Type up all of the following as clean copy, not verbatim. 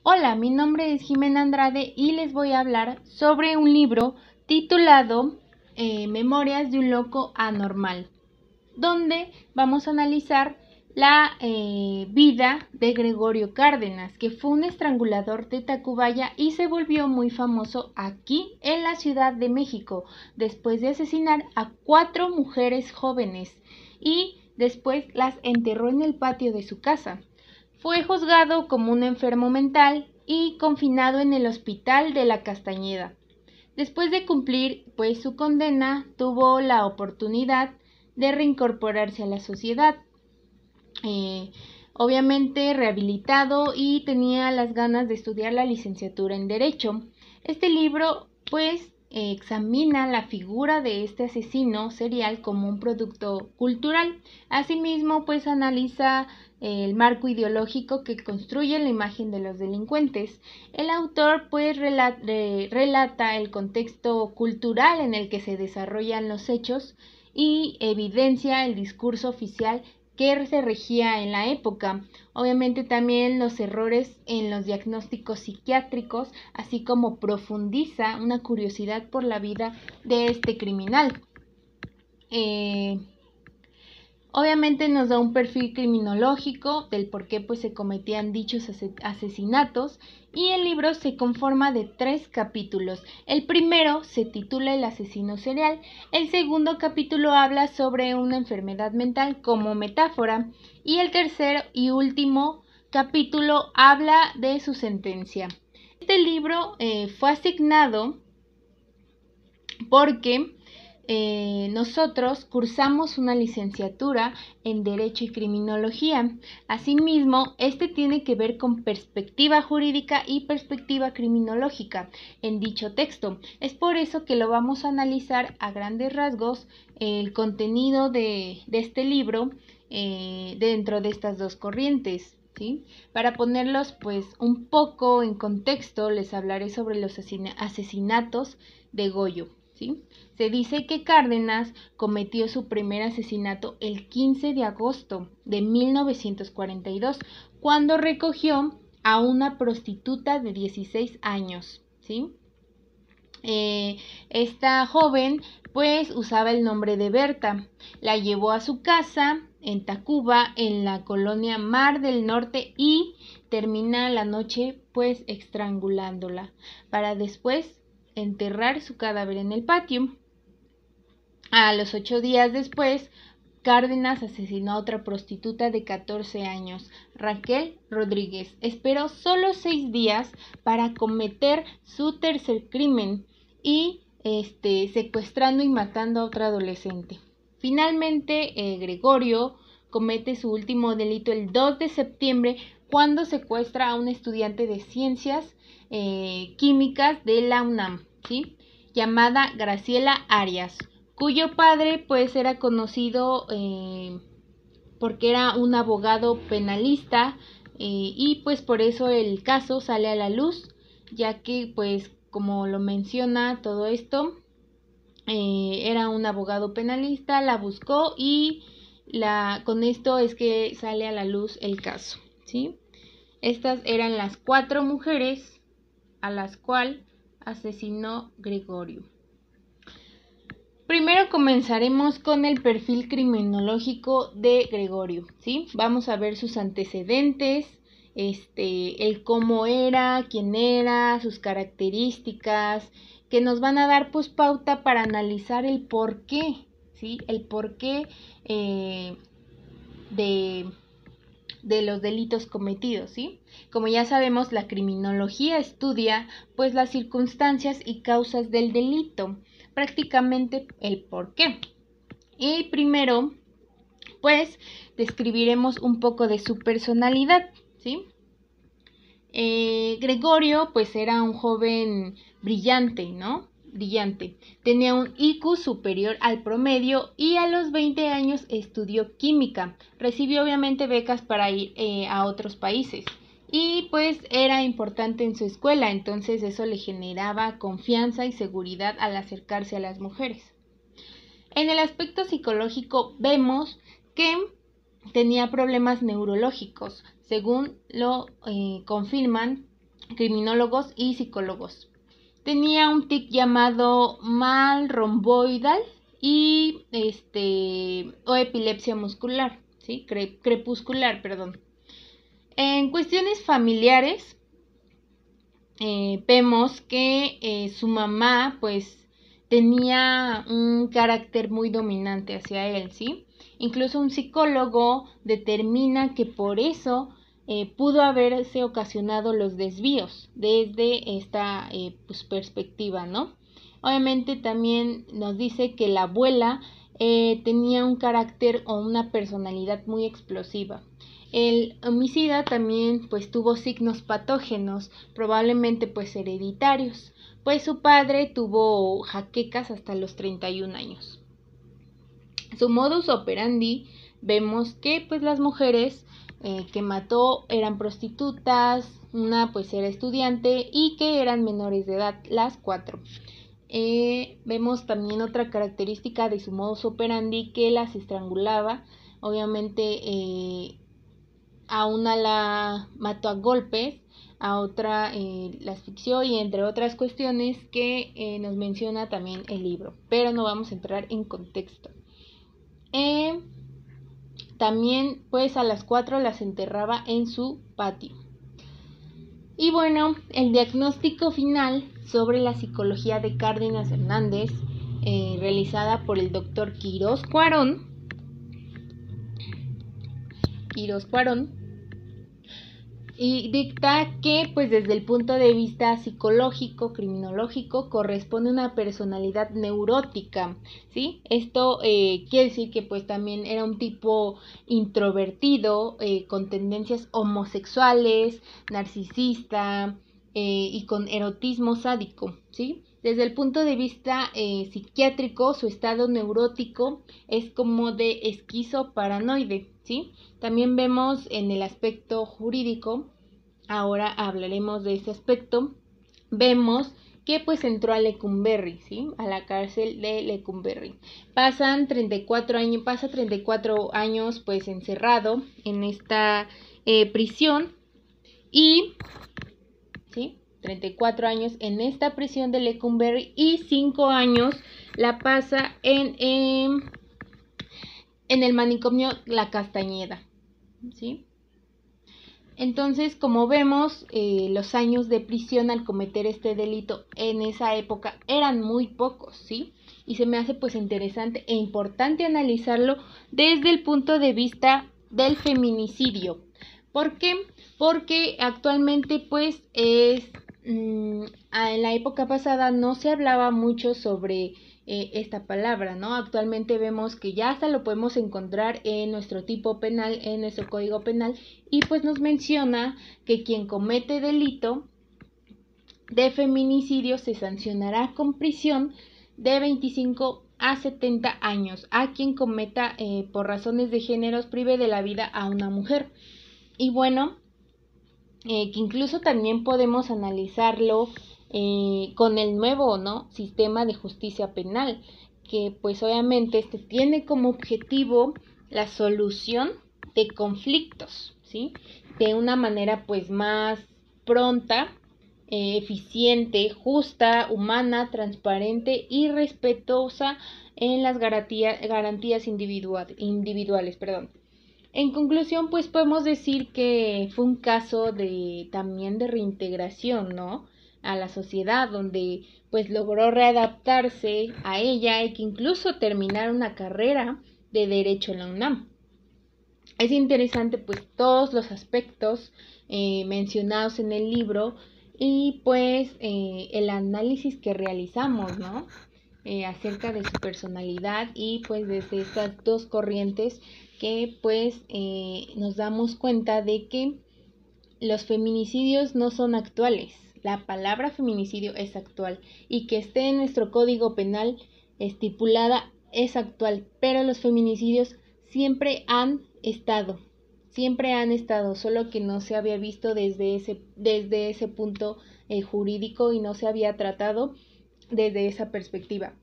Hola, mi nombre es Jimena Andrade y les voy a hablar sobre un libro titulado Memorias de un loco anormal, donde vamos a analizar la vida de Gregorio Cárdenas, que fue un estrangulador de Tacubaya y se volvió muy famoso aquí en la Ciudad de México, después de asesinar a 4 mujeres jóvenes y después las enterró en el patio de su casa. Fue juzgado como un enfermo mental y confinado en el Hospital de la Castañeda. Después de cumplir su condena, tuvo la oportunidad de reincorporarse a la sociedad. Eh, Obviamente rehabilitado y tenía las ganas de estudiar la licenciatura en Derecho. Este libro examina la figura de este asesino serial como un producto cultural. Asimismo, analiza el marco ideológico que construye la imagen de los delincuentes. El autor relata el contexto cultural en el que se desarrollan los hechos y evidencia el discurso oficial que se regía en la época. Obviamente también los errores en los diagnósticos psiquiátricos, así como profundiza una curiosidad por la vida de este criminal. Obviamente nos da un perfil criminológico del por qué se cometían dichos asesinatos, y el libro se conforma de 3 capítulos. El primero se titula El asesino serial, el segundo capítulo habla sobre una enfermedad mental como metáfora y el tercer y último capítulo habla de su sentencia. Este libro fue asignado porque nosotros cursamos una licenciatura en Derecho y Criminología. Asimismo, este tiene que ver con perspectiva jurídica y perspectiva criminológica en dicho texto. Es por eso que lo vamos a analizar a grandes rasgos el contenido de este libro dentro de estas dos corrientes. ¿Sí? Para ponerlos un poco en contexto, les hablaré sobre los asesinatos de Goyo. ¿Sí? Se dice que Cárdenas cometió su primer asesinato el 15 de agosto de 1942, cuando recogió a una prostituta de 16 años. ¿Sí? Esta joven usaba el nombre de Berta. La llevó a su casa en Tacuba, en la colonia Mar del Norte, y termina la noche estrangulándola para después enterrar su cadáver en el patio. A los 8 días después, Cárdenas asesinó a otra prostituta de 14 años, Raquel Rodríguez. Esperó solo 6 días para cometer su tercer crimen y secuestrando y matando a otra adolescente. Finalmente, Gregorio comete su último delito el 2 de septiembre cuando secuestra a un estudiante de ciencias químicas de la UNAM, ¿sí? Llamada Graciela Arias, cuyo padre era conocido porque era un abogado penalista, y por eso el caso sale a la luz, ya que como lo menciona todo esto, era un abogado penalista, la buscó y con esto es que sale a la luz el caso, ¿sí? Estas eran las 4 mujeres a las cuales asesinó Gregorio. Primero comenzaremos con el perfil criminológico de Gregorio, ¿sí? Vamos a ver sus antecedentes, el cómo era, quién era, sus características, que nos van a dar pauta para analizar el porqué, ¿sí? El porqué de los delitos cometidos, ¿sí? Como ya sabemos, la criminología estudia las circunstancias y causas del delito, prácticamente el por qué. Y primero, describiremos un poco de su personalidad, ¿sí? Gregorio, era un joven brillante, ¿no? Brillante. Tenía un IQ superior al promedio y a los 20 años estudió química. Recibió obviamente becas para ir a otros países. Y era importante en su escuela, entonces eso le generaba confianza y seguridad al acercarse a las mujeres. En el aspecto psicológico vemos que tenía problemas neurológicos, según lo confirman criminólogos y psicólogos. Tenía un tic llamado mal romboidal y o epilepsia muscular, ¿sí? Crepuscular, perdón. En cuestiones familiares, vemos que su mamá pues tenía un carácter muy dominante hacia él, ¿sí? Incluso un psicólogo determina que por eso pudo haberse ocasionado los desvíos desde esta pues, perspectiva, ¿no? Obviamente también nos dice que la abuela tenía un carácter o una personalidad muy explosiva. El homicida también pues tuvo signos patógenos, probablemente pues hereditarios, pues su padre tuvo jaquecas hasta los 31 años. Su modus operandi, vemos que pues las mujeres que mató eran prostitutas, una pues era estudiante y que eran menores de edad, las 4. Vemos también otra característica de su modus operandi, que las estrangulaba. Obviamente a una la mató a golpes, a otra la asfixió, y entre otras cuestiones que nos menciona también el libro, pero no vamos a entrar en contexto. También pues a las 4 las enterraba en su patio. Y bueno, el diagnóstico final sobre la psicología de Cárdenas Hernández, realizada por el doctor Quirós Cuarón, y dicta que pues desde el punto de vista psicológico, criminológico, corresponde a una personalidad neurótica, ¿sí? Esto quiere decir que pues también era un tipo introvertido, con tendencias homosexuales, narcisista y con erotismo sádico, ¿sí? Desde el punto de vista psiquiátrico, su estado neurótico es como de esquizoparanoide, ¿sí? También vemos en el aspecto jurídico, ahora hablaremos de este aspecto, vemos que pues entró a Lecumberri, ¿sí? A la cárcel de Lecumberri. Pasa 34 años pues encerrado en esta prisión y, ¿sí? 34 años en esta prisión de Lecumberri y 5 años la pasa en el manicomio La Castañeda, ¿sí? Entonces, como vemos, los años de prisión al cometer este delito en esa época eran muy pocos, ¿sí? Y se me hace pues interesante e importante analizarlo desde el punto de vista del feminicidio. ¿Por qué? Porque actualmente pues en la época pasada no se hablaba mucho sobre esta palabra, ¿no? Actualmente vemos que ya hasta lo podemos encontrar en nuestro tipo penal, en nuestro código penal, y pues nos menciona que quien comete delito de feminicidio se sancionará con prisión de 25 a 70 años a quien cometa por razones de géneros prive de la vida a una mujer. Y bueno, que incluso también podemos analizarlo con el nuevo, ¿no?, sistema de justicia penal, que pues obviamente tiene como objetivo la solución de conflictos, ¿sí? De una manera pues más pronta, eficiente, justa, humana, transparente y respetuosa en las garantías individuales, perdón. En conclusión, pues podemos decir que fue un caso también de reintegración, ¿no?, a la sociedad, donde pues logró readaptarse a ella y que incluso terminar una carrera de derecho en la UNAM. Es interesante pues todos los aspectos mencionados en el libro y pues el análisis que realizamos, ¿no?, acerca de su personalidad y pues desde estas dos corrientes que pues nos damos cuenta de que los feminicidios no son actuales. La palabra feminicidio es actual y que esté en nuestro código penal estipulada es actual, pero los feminicidios siempre han estado, solo que no se había visto desde ese punto jurídico y no se había tratado desde esa perspectiva.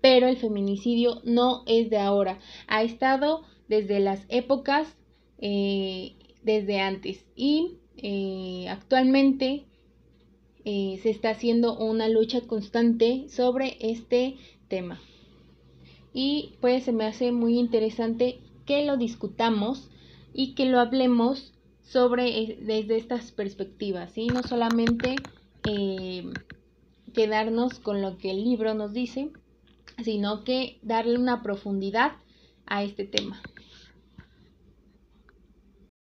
Pero el feminicidio no es de ahora, ha estado desde las épocas desde antes y actualmente se está haciendo una lucha constante sobre este tema. Y pues se me hace muy interesante que lo discutamos y que lo hablemos sobre desde estas perspectivas, ¿sí? No solamente quedarnos con lo que el libro nos dice, sino que darle una profundidad a este tema.